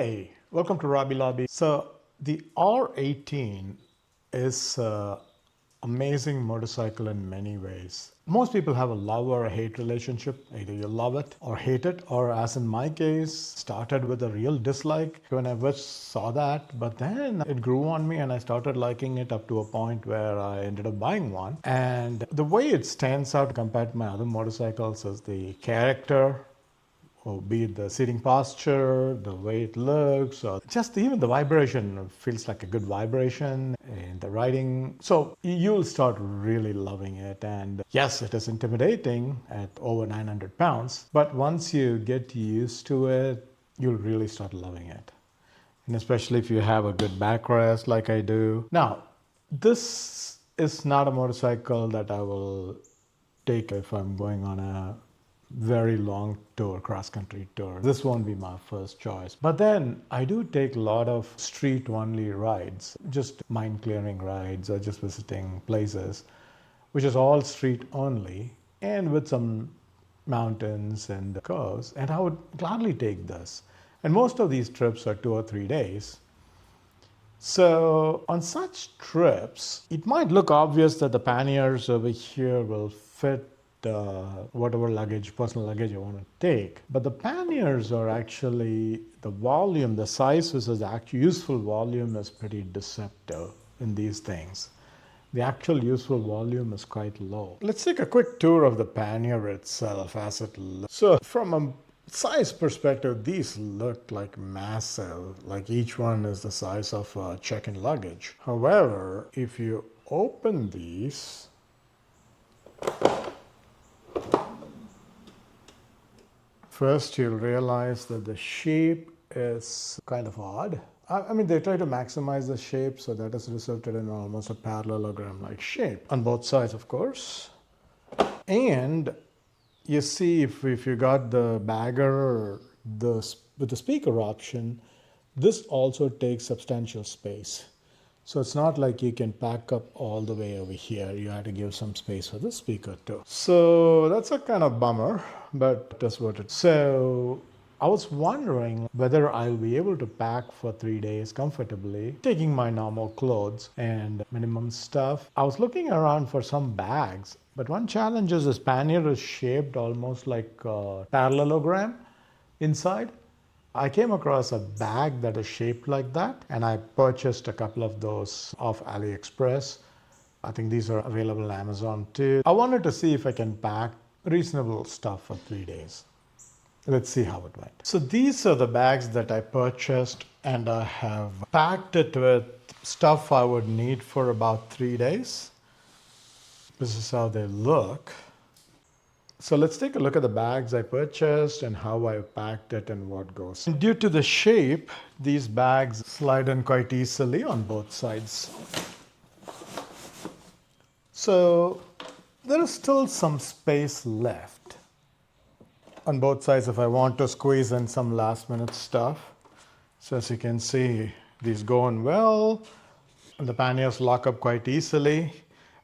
Hey, welcome to Robbie Lobby. So the R18 is an amazing motorcycle in many ways. Most people have a love or a hate relationship. Either you love it or hate it, or as in my case, started with a real dislike when I first saw that. But then it grew on me and I started liking it up to a point where I ended up buying one. And the way it stands out compared to my other motorcycles is the character, or be it the seating posture, the way it looks, or just even the vibration feels like a good vibration in the riding. So you'll start really loving it. And yes, it is intimidating at over 900 pounds, but once you get used to it, you'll really start loving it. And especially if you have a good backrest like I do. Now, this is not a motorcycle that I will take if I'm going on a very long tour, cross-country tour. This won't be my first choice. But then I do take a lot of street-only rides, just mind-clearing rides or just visiting places, which is all street-only and with some mountains and curves. And I would gladly take this. And most of these trips are 2 or 3 days. So on such trips, it might look obvious that the panniers over here will fit whatever luggage, personal luggage you want to take. But the panniers are actually, the volume, the size versus the actual useful volume is pretty deceptive in these things. The actual useful volume is quite low. Let's take a quick tour of the pannier itself as it looks. So from a size perspective, these look like massive, like each one is the size of a check-in luggage. However, if you open these, first, you'll realize that the shape is kind of odd. I mean, they try to maximize the shape, so that has resulted in almost a parallelogram-like shape on both sides, of course. And you see, if you got the bagger with the speaker option, this also takes substantial space. So it's not like you can pack up all the way over here. You have to give some space for the speaker too. So that's a kind of bummer, but that's what it is. So I was wondering whether I'll be able to pack for 3 days comfortably, taking my normal clothes and minimum stuff. I was looking around for some bags, but one challenge is this pannier is shaped almost like a parallelogram inside. I came across a bag that is shaped like that, and I purchased a couple of those off AliExpress. I think these are available on Amazon too. I wanted to see if I can pack reasonable stuff for 3 days. Let's see how it went. So these are the bags that I purchased, and I have packed it with stuff I would need for about 3 days. This is how they look. So let's take a look at the bags I purchased and how I packed it and what goes. And due to the shape, these bags slide in quite easily on both sides. So there is still some space left on both sides if I want to squeeze in some last minute stuff. So as you can see, these go in well, and the panniers lock up quite easily.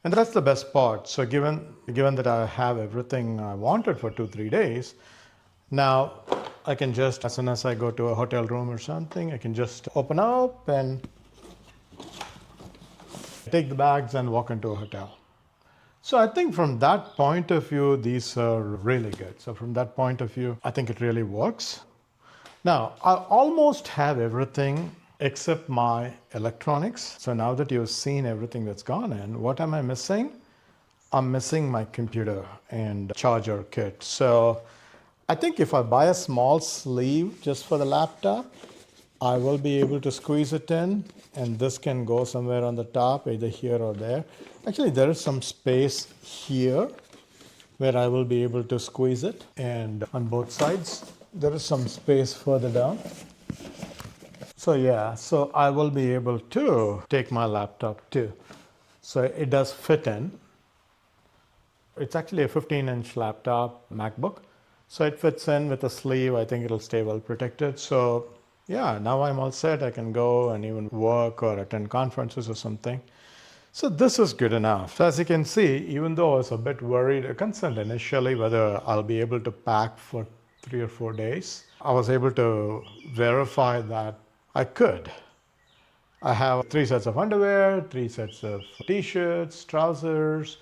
And that's the best part. So given that I have everything I wanted for 2-3 days, now I can just, as soon as I go to a hotel room or something, I can just open up and take the bags and walk into a hotel. So I think from that point of view, these are really good. So from that point of view, I think it really works. Now, I almost have everything except my electronics. So now that you've seen everything that's gone in, what am I missing? I'm missing my computer and charger kit. So I think if I buy a small sleeve just for the laptop, I will be able to squeeze it in, and this can go somewhere on the top, either here or there. Actually, there is some space here where I will be able to squeeze it, and on both sides, there is some space further down. So yeah, so I will be able to take my laptop too. So it does fit in. It's actually a 15-inch laptop, MacBook. So it fits in with a sleeve. I think it'll stay well protected. So yeah, now I'm all set. I can go and even work or attend conferences or something. So this is good enough. So as you can see, even though I was a bit worried, concerned initially whether I'll be able to pack for 3 or 4 days, I was able to verify that I could. I have 3 sets of underwear, 3 sets of t-shirts, trousers,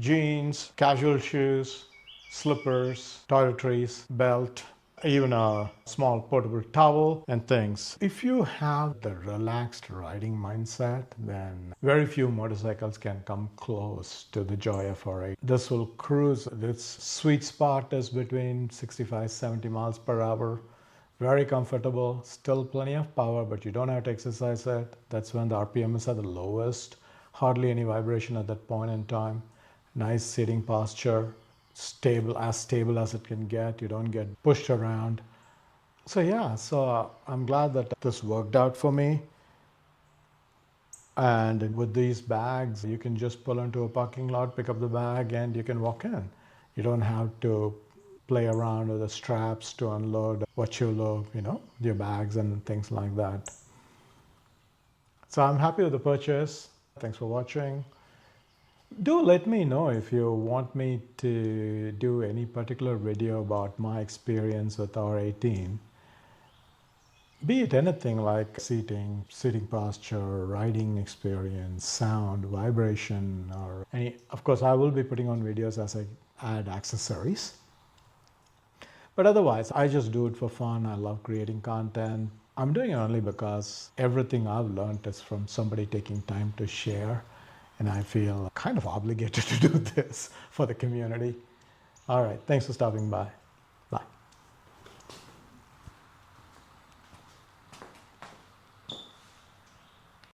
jeans, casual shoes, slippers, toiletries, belt, even a small portable towel and things. If you have the relaxed riding mindset, then very few motorcycles can come close to the Joy of R18. This will cruise. Its sweet spot is between 65-70 miles per hour. Very comfortable, still plenty of power, but you don't have to exercise it. That's when the RPM is at the lowest. Hardly any vibration at that point in time. Nice sitting posture, stable as it can get. You don't get pushed around. So yeah, I'm glad that this worked out for me. And with these bags, you can just pull into a parking lot, pick up the bag, and you can walk in. You don't have to play around with the straps to unload what you load, your bags and things like that. So I'm happy with the purchase. Thanks for watching. Do let me know if you want me to do any particular video about my experience with R18. Be it anything like sitting posture, riding experience, sound, vibration, or any. Of course, I will be putting on videos as I add accessories. But otherwise, I just do it for fun. I love creating content. I'm doing it only because everything I've learned is from somebody taking time to share. And I feel kind of obligated to do this for the community. All right. Thanks for stopping by.